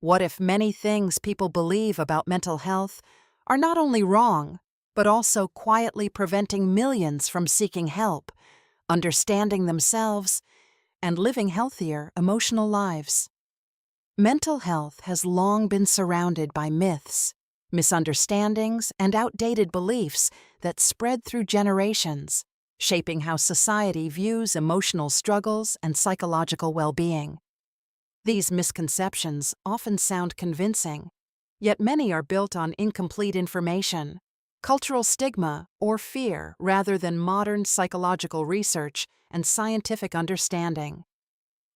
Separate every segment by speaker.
Speaker 1: What if many things people believe about mental health are not only wrong, but also quietly preventing millions from seeking help, understanding themselves, and living healthier emotional lives? Mental health has long been surrounded by myths, misunderstandings, and outdated beliefs that spread through generations, shaping how society views emotional struggles and psychological well-being. These misconceptions often sound convincing, yet many are built on incomplete information, cultural stigma, or fear rather than modern psychological research and scientific understanding.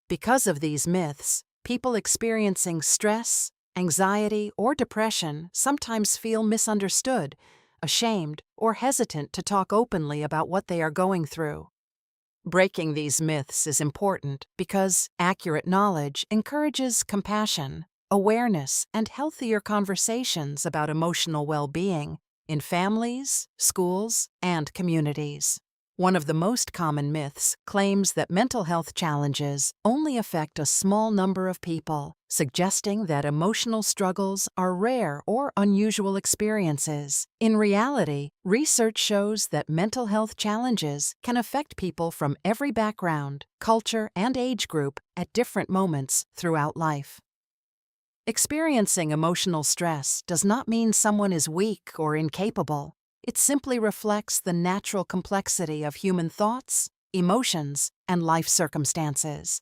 Speaker 1: Because of these myths, people experiencing stress, anxiety, or depression sometimes feel misunderstood, ashamed, or hesitant to talk openly about what they are going through. Breaking these myths is important because accurate knowledge encourages compassion, awareness, and healthier conversations about emotional well-being in families, schools, and communities. One of the most common myths claims that mental health challenges only affect a small number of people, suggesting that emotional struggles are rare or unusual experiences. In reality, research shows that mental health challenges can affect people from every background, culture, and age group at different moments throughout life. Experiencing emotional stress does not mean someone is weak or incapable. It simply reflects the natural complexity of human thoughts, emotions, and life circumstances.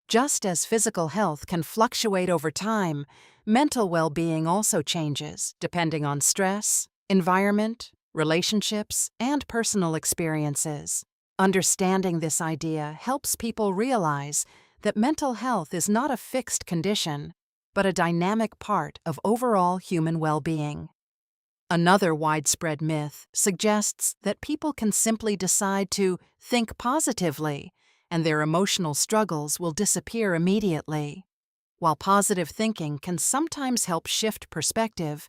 Speaker 1: Just as physical health can fluctuate over time, mental well-being also changes depending on stress, environment, relationships, and personal experiences. Understanding this idea helps people realize that mental health is not a fixed condition, but a dynamic part of overall human well-being. Another widespread myth suggests that people can simply decide to think positively and their emotional struggles will disappear immediately. While positive thinking can sometimes help shift perspective,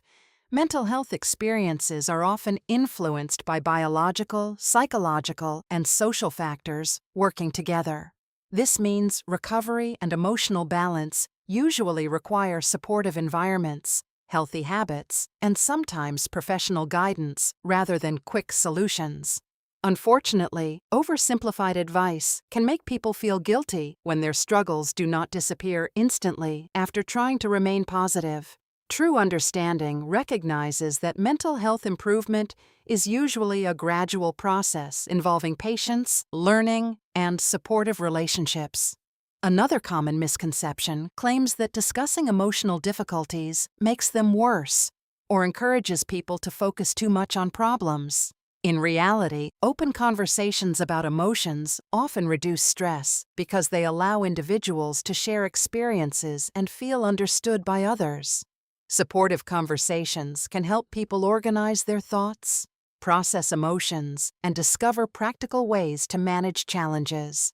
Speaker 1: mental health experiences are often influenced by biological, psychological, and social factors working together. This means recovery and emotional balance usually require supportive environments, healthy habits, and sometimes professional guidance rather than quick solutions. Unfortunately, oversimplified advice can make people feel guilty when their struggles do not disappear instantly after trying to remain positive. True understanding recognizes that mental health improvement is usually a gradual process involving patience, learning, and supportive relationships. Another common misconception claims that discussing emotional difficulties makes them worse or encourages people to focus too much on problems. In reality, open conversations about emotions often reduce stress because they allow individuals to share experiences and feel understood by others. Supportive conversations can help people organize their thoughts, process emotions, and discover practical ways to manage challenges.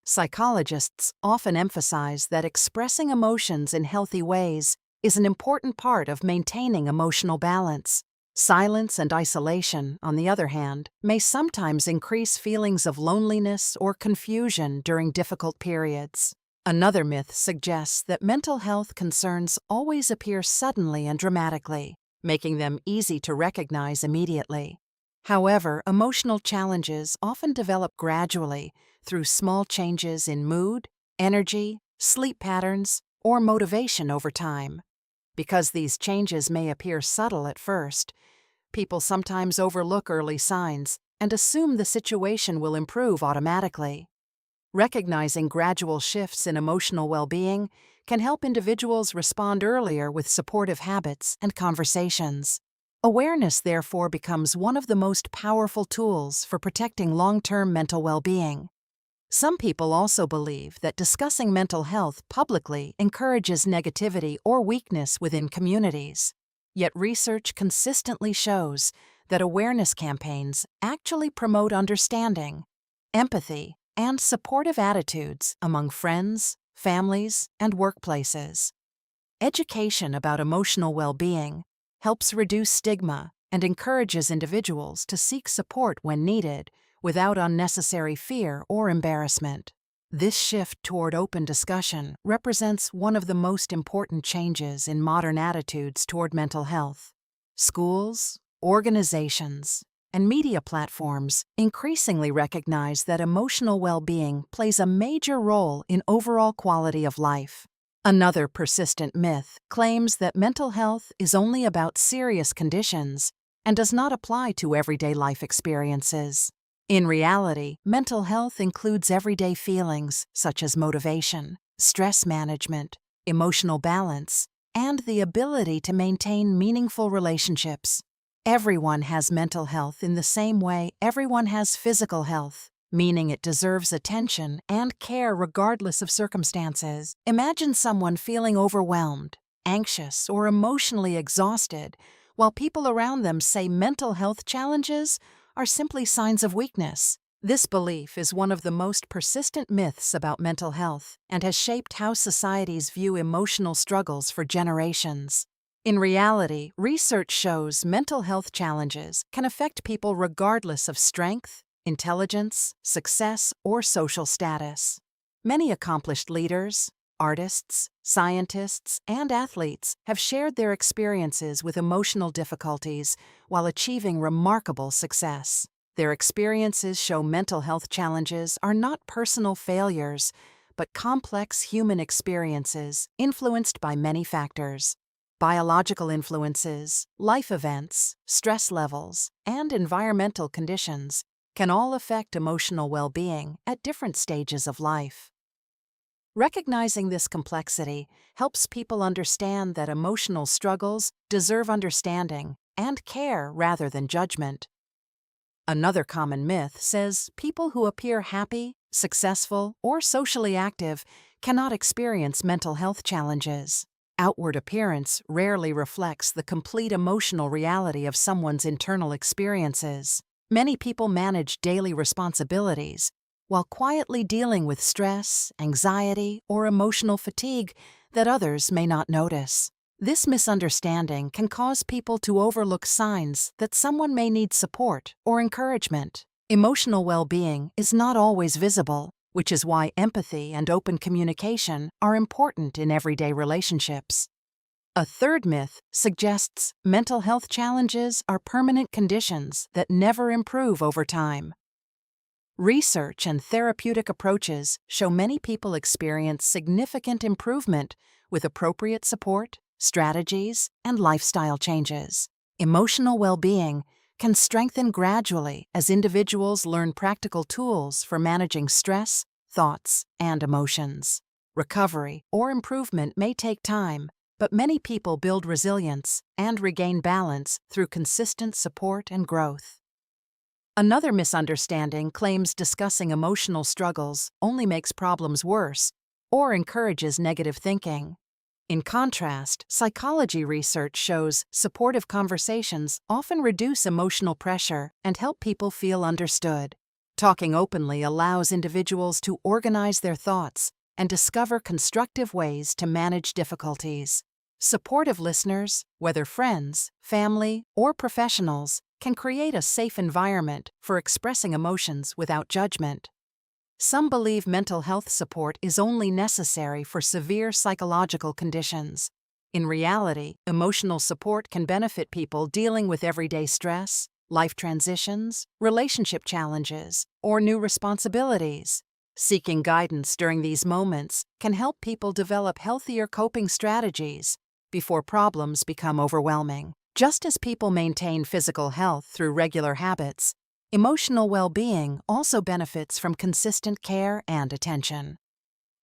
Speaker 1: Psychologists often emphasize that expressing emotions in healthy ways is an important part of maintaining emotional balance. Silence and isolation, on the other hand, may sometimes increase feelings of loneliness or confusion during difficult periods. Another myth suggests that mental health concerns always appear suddenly and dramatically, making them easy to recognize immediately. However, emotional challenges often develop gradually through small changes in mood, energy, sleep patterns, or motivation over time. Because these changes may appear subtle at first, people sometimes overlook early signs and assume the situation will improve automatically. Recognizing gradual shifts in emotional well-being can help individuals respond earlier with supportive habits and conversations. Awareness, therefore, becomes one of the most powerful tools for protecting long-term mental well-being. Some people also believe that discussing mental health publicly encourages negativity or weakness within communities. Yet research consistently shows that awareness campaigns actually promote understanding, empathy, and supportive attitudes among friends, families, and workplaces. Education about emotional well-being helps reduce stigma and encourages individuals to seek support when needed without unnecessary fear or embarrassment. This shift toward open discussion represents one of the most important changes in modern attitudes toward mental health. Schools, organizations, and media platforms increasingly recognize that emotional well-being plays a major role in overall quality of life. Another persistent myth claims that mental health is only about serious conditions and does not apply to everyday life experiences. In reality, mental health includes everyday feelings such as motivation, stress management, emotional balance, and the ability to maintain meaningful relationships. Everyone has mental health in the same way everyone has physical health, meaning it deserves attention and care regardless of circumstances. Imagine someone feeling overwhelmed, anxious, or emotionally exhausted, while people around them say mental health challenges are simply signs of weakness. This belief is one of the most persistent myths about mental health and has shaped how societies view emotional struggles for generations. In reality, research shows mental health challenges can affect people regardless of strength, intelligence, success, or social status. Many accomplished leaders, artists, scientists, and athletes have shared their experiences with emotional difficulties while achieving remarkable success. Their experiences show mental health challenges are not personal failures, but complex human experiences influenced by many factors. Biological influences, life events, stress levels, and environmental conditions can all affect emotional well-being at different stages of life. Recognizing this complexity helps people understand that emotional struggles deserve understanding and care rather than judgment. Another common myth says people who appear happy, successful, or socially active cannot experience mental health challenges. Outward appearance rarely reflects the complete emotional reality of someone's internal experiences. Many people manage daily responsibilities while quietly dealing with stress, anxiety, or emotional fatigue that others may not notice. This misunderstanding can cause people to overlook signs that someone may need support or encouragement. Emotional well-being is not always visible, which is why empathy and open communication are important in everyday relationships. A third myth suggests mental health challenges are permanent conditions that never improve over time. Research and therapeutic approaches show many people experience significant improvement with appropriate support, strategies, and lifestyle changes. Emotional well-being can strengthen gradually as individuals learn practical tools for managing stress, thoughts, and emotions. Recovery or improvement may take time, but many people build resilience and regain balance through consistent support and growth. Another misunderstanding claims discussing emotional struggles only makes problems worse or encourages negative thinking. In contrast, psychology research shows supportive conversations often reduce emotional pressure and help people feel understood. Talking openly allows individuals to organize their thoughts and discover constructive ways to manage difficulties. Supportive listeners, whether friends, family, or professionals, can create a safe environment for expressing emotions without judgment. Some believe mental health support is only necessary for severe psychological conditions. In reality, emotional support can benefit people dealing with everyday stress, life transitions, relationship challenges, or new responsibilities. Seeking guidance during these moments can help people develop healthier coping strategies before problems become overwhelming. Just as people maintain physical health through regular habits, emotional well-being also benefits from consistent care and attention.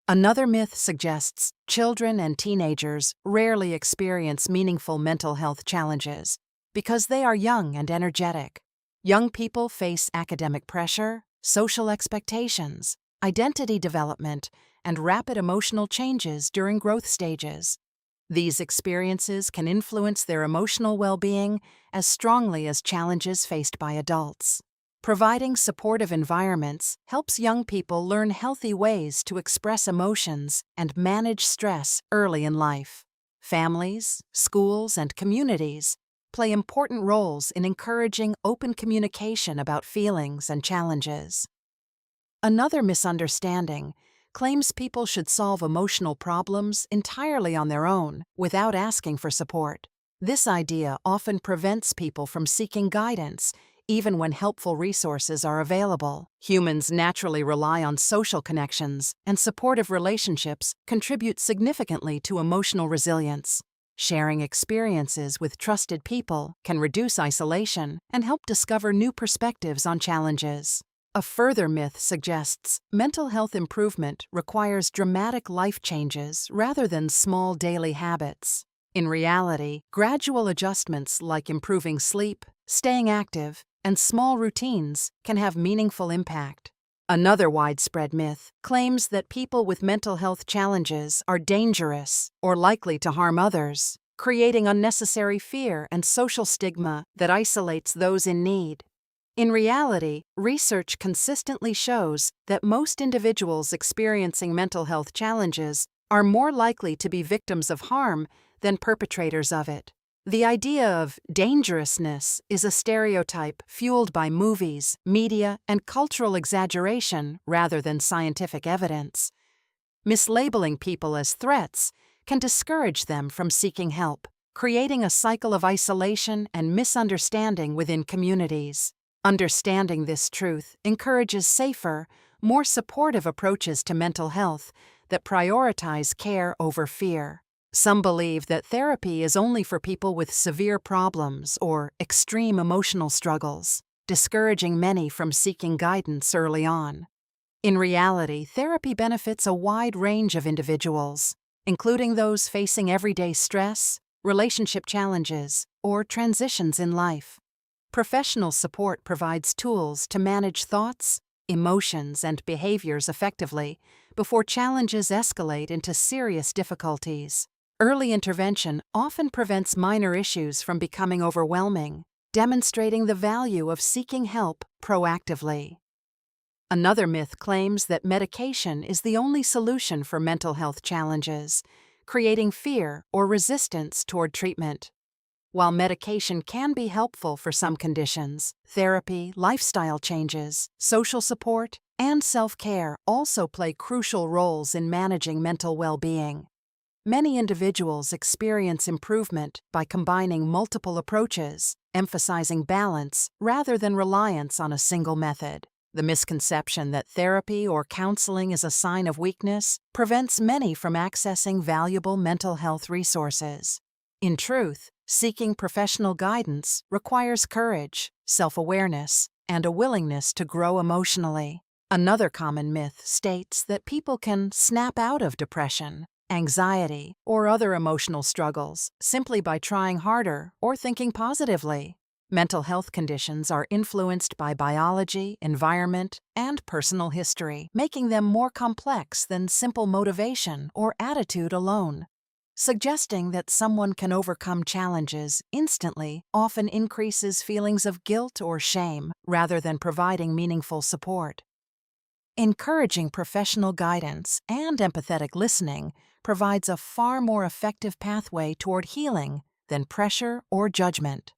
Speaker 1: Another myth suggests children and teenagers rarely experience meaningful mental health challenges because they are young and energetic. Young people face academic pressure, social expectations, identity development, and rapid emotional changes during growth stages. These experiences can influence their emotional well-being as strongly as challenges faced by adults. Providing supportive environments helps young people learn healthy ways to express emotions and manage stress early in life. Families, schools, and communities play important roles in encouraging open communication about feelings and challenges. Another misunderstanding claims people should solve emotional problems entirely on their own, without asking for support. This idea often prevents people from seeking guidance, even when helpful resources are available. Humans naturally rely on social connections, and supportive relationships contribute significantly to emotional resilience. Sharing experiences with trusted people can reduce isolation and help discover new perspectives on challenges. A further myth suggests mental health improvement requires dramatic life changes rather than small daily habits. In reality, gradual adjustments like improving sleep, staying active, and small routines can have meaningful impact. Another widespread myth claims that people with mental health challenges are dangerous or likely to harm others, creating unnecessary fear and social stigma that isolates those in need. In reality, research consistently shows that most individuals experiencing mental health challenges are more likely to be victims of harm than perpetrators of it. The idea of dangerousness is a stereotype fueled by movies, media, and cultural exaggeration rather than scientific evidence. Mislabeling people as threats can discourage them from seeking help, creating a cycle of isolation and misunderstanding within communities. Understanding this truth encourages safer, more supportive approaches to mental health that prioritize care over fear. Some believe that therapy is only for people with severe problems or extreme emotional struggles, discouraging many from seeking guidance early on. In reality, therapy benefits a wide range of individuals, including those facing everyday stress, relationship challenges, or transitions in life. Professional support provides tools to manage thoughts, emotions, and behaviors effectively before challenges escalate into serious difficulties. Early intervention often prevents minor issues from becoming overwhelming, demonstrating the value of seeking help proactively. Another myth claims that medication is the only solution for mental health challenges, creating fear or resistance toward treatment. While medication can be helpful for some conditions, therapy, lifestyle changes, social support, and self-care also play crucial roles in managing mental well-being. Many individuals experience improvement by combining multiple approaches, emphasizing balance rather than reliance on a single method. The misconception that therapy or counseling is a sign of weakness prevents many from accessing valuable mental health resources. In truth, seeking professional guidance requires courage, self-awareness, and a willingness to grow emotionally. Another common myth states that people can snap out of depression, anxiety, or other emotional struggles simply by trying harder or thinking positively. Mental health conditions are influenced by biology, environment, and personal history, making them more complex than simple motivation or attitude alone. Suggesting that someone can overcome challenges instantly often increases feelings of guilt or shame rather than providing meaningful support. Encouraging professional guidance and empathetic listening provides a far more effective pathway toward healing than pressure or judgment.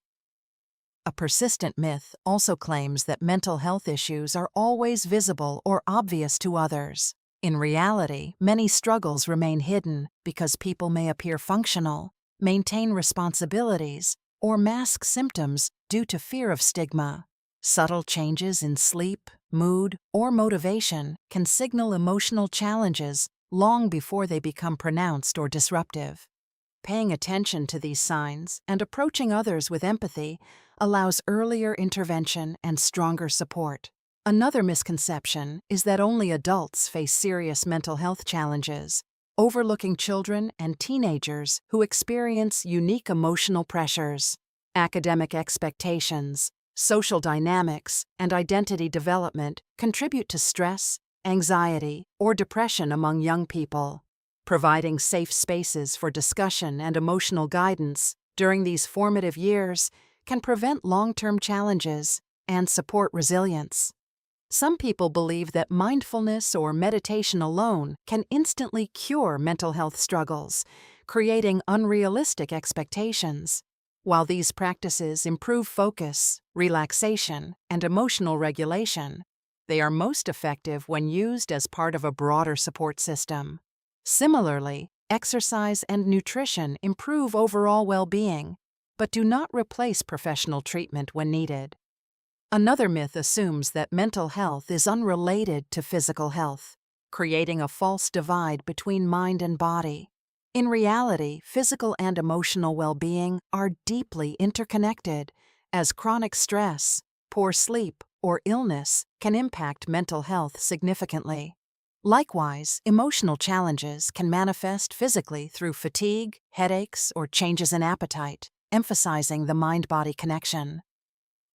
Speaker 1: A persistent myth also claims that mental health issues are always visible or obvious to others. In reality, many struggles remain hidden because people may appear functional, maintain responsibilities, or mask symptoms due to fear of stigma. Subtle changes in sleep, mood, or motivation can signal emotional challenges long before they become pronounced or disruptive. Paying attention to these signs and approaching others with empathy allows earlier intervention and stronger support. Another misconception is that only adults face serious mental health challenges, overlooking children and teenagers who experience unique emotional pressures. Academic expectations, social dynamics, and identity development contribute to stress, anxiety, or depression among young people. Providing safe spaces for discussion and emotional guidance during these formative years can prevent long-term challenges and support resilience. Some people believe that mindfulness or meditation alone can instantly cure mental health struggles, creating unrealistic expectations. While these practices improve focus, relaxation, and emotional regulation, They are most effective when used as part of a broader support system. Similarly, exercise and nutrition improve overall well-being, but do not replace professional treatment when needed. Another myth assumes that mental health is unrelated to physical health, creating a false divide between mind and body. In reality, physical and emotional well-being are deeply interconnected, as chronic stress, poor sleep, or illness can impact mental health significantly. Likewise, emotional challenges can manifest physically through fatigue, headaches, or changes in appetite, emphasizing the mind-body connection.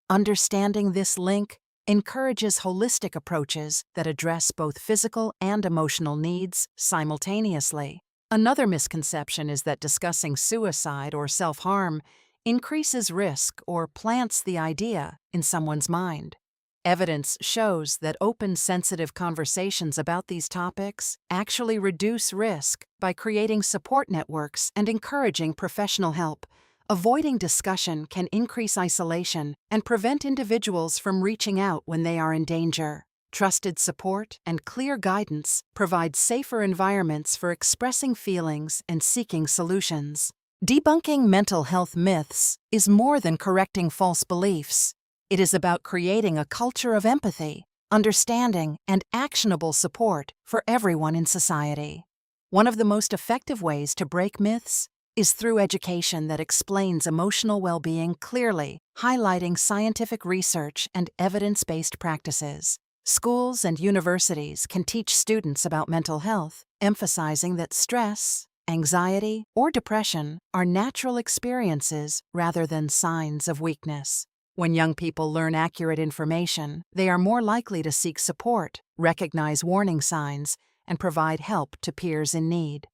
Speaker 1: Understanding this link encourages holistic approaches that address both physical and emotional needs simultaneously. Another misconception is that discussing suicide or self-harm increases risk or plants the idea in someone's mind. Evidence shows that open, sensitive conversations about these topics actually reduce risk by creating support networks and encouraging professional help. Avoiding discussion can increase isolation and prevent individuals from reaching out when they are in danger. Trusted support and clear guidance provide safer environments for expressing feelings and seeking solutions. Debunking mental health myths is more than correcting false beliefs. It is about creating a culture of empathy, understanding, and actionable support for everyone in society. One of the most effective ways to break myths is through education that explains emotional well-being clearly, highlighting scientific research and evidence-based practices. Schools and universities can teach students about mental health, emphasizing that stress, anxiety, or depression are natural experiences rather than signs of weakness. When young people learn accurate information, they are more likely to seek support, recognize warning signs, and provide help to peers in need.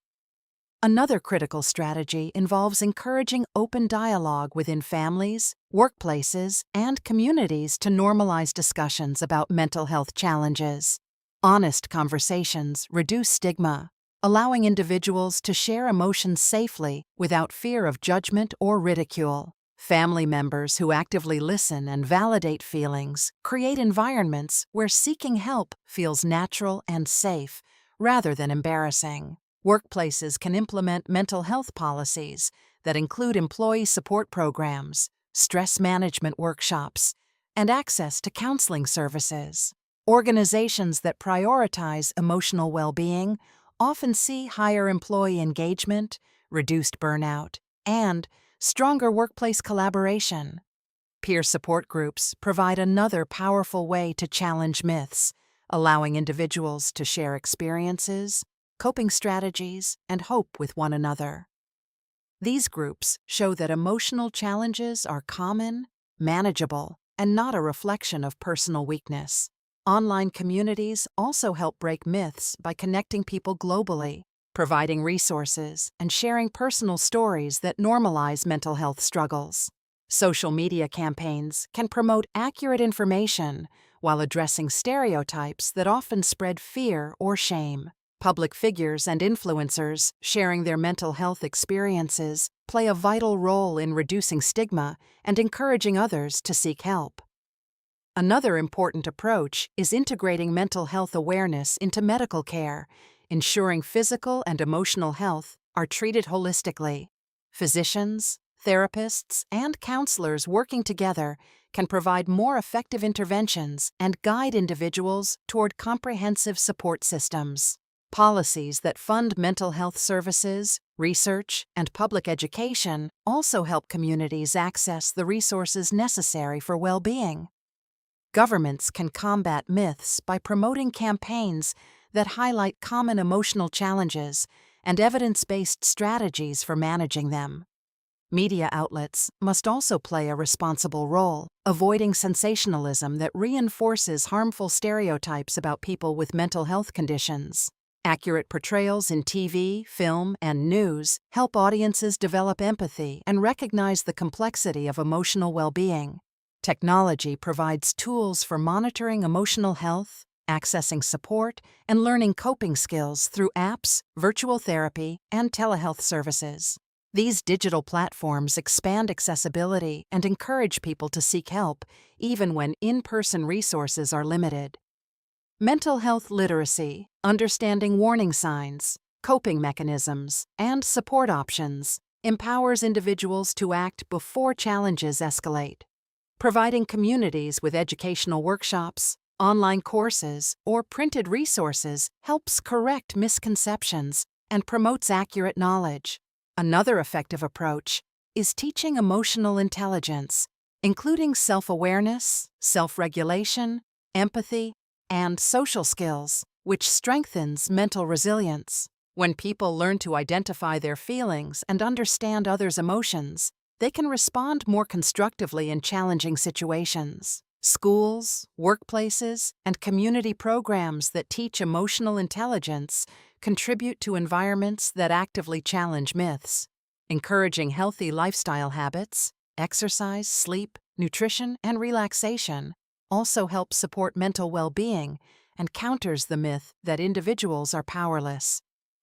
Speaker 1: Another critical strategy involves encouraging open dialogue within families, workplaces, and communities to normalize discussions about mental health challenges. Honest conversations reduce stigma, allowing individuals to share emotions safely without fear of judgment or ridicule. Family members who actively listen and validate feelings create environments where seeking help feels natural and safe, rather than embarrassing. Workplaces can implement mental health policies that include employee support programs, stress management workshops, and access to counseling services. Organizations that prioritize emotional well-being often see higher employee engagement, reduced burnout, and stronger workplace collaboration. Peer support groups provide another powerful way to challenge myths, allowing individuals to share experiences, coping strategies, and hope with one another. These groups show that emotional challenges are common, manageable, and not a reflection of personal weakness. Online communities also help break myths by connecting people globally, providing resources, and sharing personal stories that normalize mental health struggles. Social media campaigns can promote accurate information while addressing stereotypes that often spread fear or shame. Public figures and influencers sharing their mental health experiences play a vital role in reducing stigma and encouraging others to seek help. Another important approach is integrating mental health awareness into medical care, ensuring physical and emotional health are treated holistically. Physicians, therapists, and counselors working together can provide more effective interventions and guide individuals toward comprehensive support systems. Policies that fund mental health services, research, and public education also help communities access the resources necessary for well-being. Governments can combat myths by promoting campaigns that highlight common emotional challenges and evidence-based strategies for managing them. Media outlets must also play a responsible role, avoiding sensationalism that reinforces harmful stereotypes about people with mental health conditions. Accurate portrayals in TV, film, and news help audiences develop empathy and recognize the complexity of emotional well-being. Technology provides tools for monitoring emotional health, accessing support, and learning coping skills through apps, virtual therapy, and telehealth services. These digital platforms expand accessibility and encourage people to seek help, even when in-person resources are limited. Mental health literacy, understanding warning signs, coping mechanisms, and support options, empowers individuals to act before challenges escalate. Providing communities with educational workshops, online courses, or printed resources helps correct misconceptions and promotes accurate knowledge. Another effective approach is teaching emotional intelligence, including self-awareness, self-regulation, empathy, and social skills, which strengthens mental resilience. When people learn to identify their feelings and understand others' emotions, they can respond more constructively in challenging situations. Schools, workplaces, and community programs that teach emotional intelligence contribute to environments that actively challenge myths. Encouraging healthy lifestyle habits, exercise, sleep, nutrition, and relaxation also helps support mental well-being and counters the myth that individuals are powerless.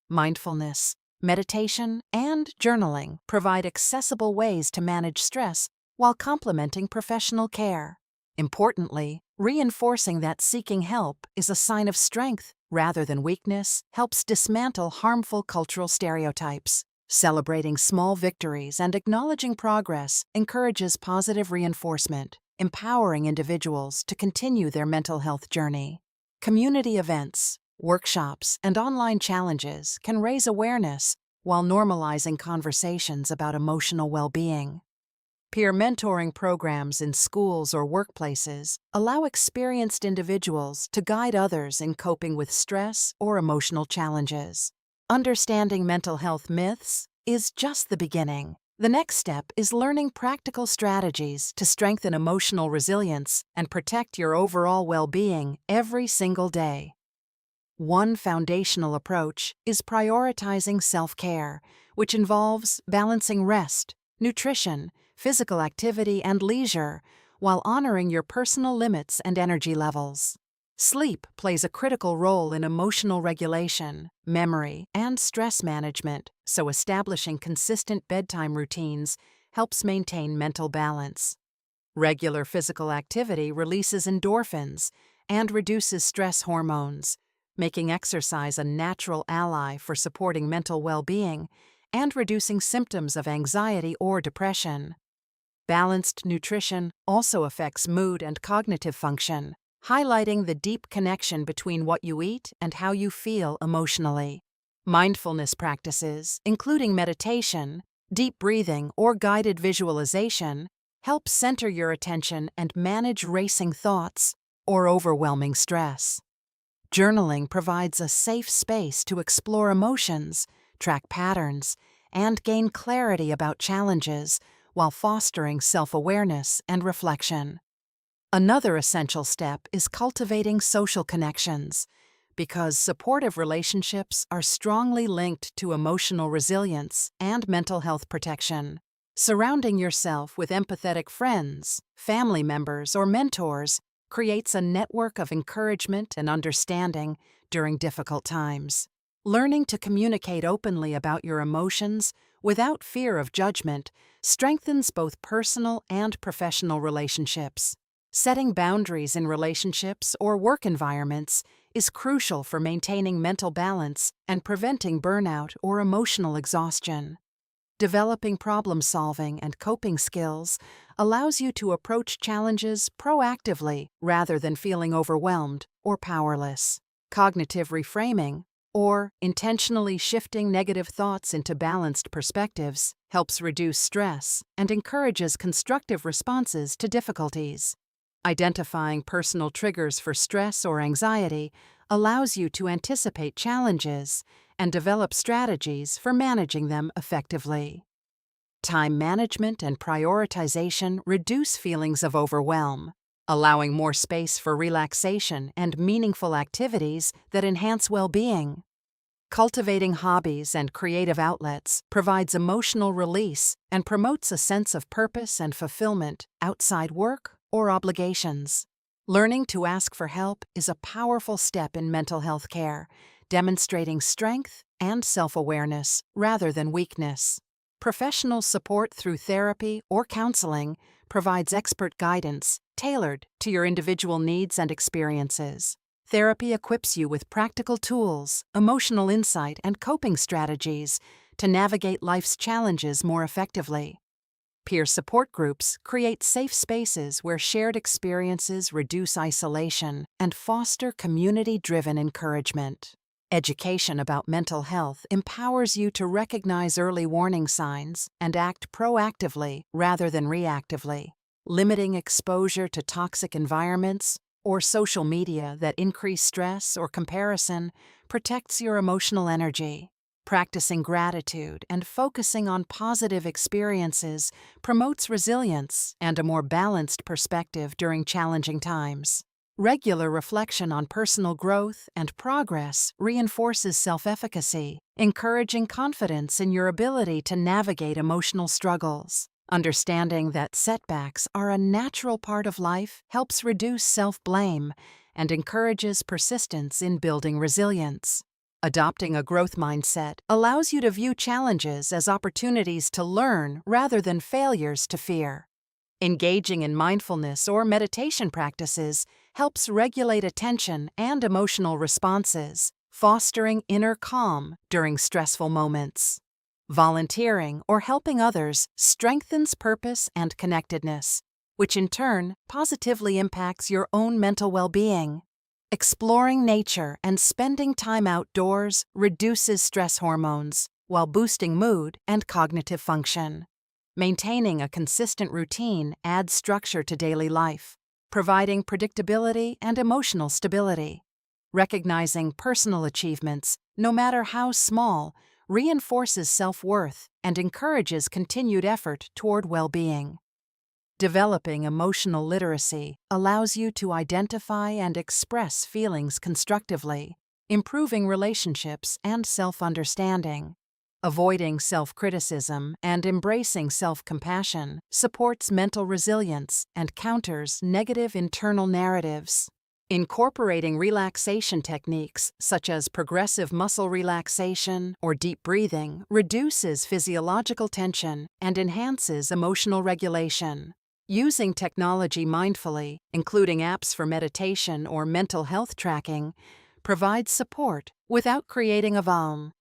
Speaker 1: Mindfulness, meditation, and journaling provide accessible ways to manage stress while complementing professional care. Importantly, reinforcing that seeking help is a sign of strength rather than weakness helps dismantle harmful cultural stereotypes. Celebrating small victories and acknowledging progress encourages positive reinforcement, empowering individuals to continue their mental health journey. Community events, workshops, and online challenges can raise awareness while normalizing conversations about emotional well-being. Peer mentoring programs in schools or workplaces allow experienced individuals to guide others in coping with stress or emotional challenges. Understanding mental health myths is just the beginning. The next step is learning practical strategies to strengthen emotional resilience and protect your overall well-being every single day. One foundational approach is prioritizing self-care, which involves balancing rest, nutrition, physical activity, and leisure, while honoring your personal limits and energy levels. Sleep plays a critical role in emotional regulation, memory, and stress management, so establishing consistent bedtime routines helps maintain mental balance. Regular physical activity releases endorphins and reduces stress hormones, making exercise a natural ally for supporting mental well-being and reducing symptoms of anxiety or depression. Balanced nutrition also affects mood and cognitive function, highlighting the deep connection between what you eat and how you feel emotionally. Mindfulness practices, including meditation, deep breathing, or guided visualization, help center your attention and manage racing thoughts or overwhelming stress. Journaling provides a safe space to explore emotions, track patterns, and gain clarity about challenges while fostering self-awareness and reflection. Another essential step is cultivating social connections, because supportive relationships are strongly linked to emotional resilience and mental health protection. Surrounding yourself with empathetic friends, family members, or mentors creates a network of encouragement and understanding during difficult times. Learning to communicate openly about your emotions without fear of judgment strengthens both personal and professional relationships. Setting boundaries in relationships or work environments is crucial for maintaining mental balance and preventing burnout or emotional exhaustion. Developing problem-solving and coping skills allows you to approach challenges proactively rather than feeling overwhelmed or powerless. Cognitive reframing, or intentionally shifting negative thoughts into balanced perspectives, helps reduce stress and encourages constructive responses to difficulties. Identifying personal triggers for stress or anxiety allows you to anticipate challenges and develop strategies for managing them effectively. Time management and prioritization reduce feelings of overwhelm, allowing more space for relaxation and meaningful activities that enhance well-being. Cultivating hobbies and creative outlets provides emotional release and promotes a sense of purpose and fulfillment outside work or obligations. Learning to ask for help is a powerful step in mental health care, demonstrating strength and self-awareness rather than weakness. Professional support through therapy or counseling provides expert guidance tailored to your individual needs and experiences. Therapy equips you with practical tools, emotional insight, and coping strategies to navigate life's challenges more effectively. Peer support groups create safe spaces where shared experiences reduce isolation and foster community-driven encouragement. Education about mental health empowers you to recognize early warning signs and act proactively rather than reactively. Limiting exposure to toxic environments or social media that increase stress or comparison protects your emotional energy. Practicing gratitude and focusing on positive experiences promotes resilience and a more balanced perspective during challenging times. Regular reflection on personal growth and progress reinforces self-efficacy, encouraging confidence in your ability to navigate emotional struggles. Understanding that setbacks are a natural part of life helps reduce self-blame and encourages persistence in building resilience. Adopting a growth mindset allows you to view challenges as opportunities to learn rather than failures to fear. Engaging in mindfulness or meditation practices helps regulate attention and emotional responses, fostering inner calm during stressful moments. Volunteering or helping others strengthens purpose and connectedness, which in turn positively impacts your own mental well-being. Exploring nature and spending time outdoors reduces stress hormones while boosting mood and cognitive function. Maintaining a consistent routine adds structure to daily life, providing predictability and emotional stability. Recognizing personal achievements, no matter how small, reinforces self-worth and encourages continued effort toward well-being. Developing emotional literacy allows you to identify and express feelings constructively, improving relationships and self-understanding. Avoiding self-criticism and embracing self-compassion supports mental resilience and counters negative internal narratives. Incorporating relaxation techniques such as progressive muscle relaxation or deep breathing reduces physiological tension and enhances emotional regulation. Using technology mindfully, including apps for meditation or mental health tracking, provides support without creating a overwhelm.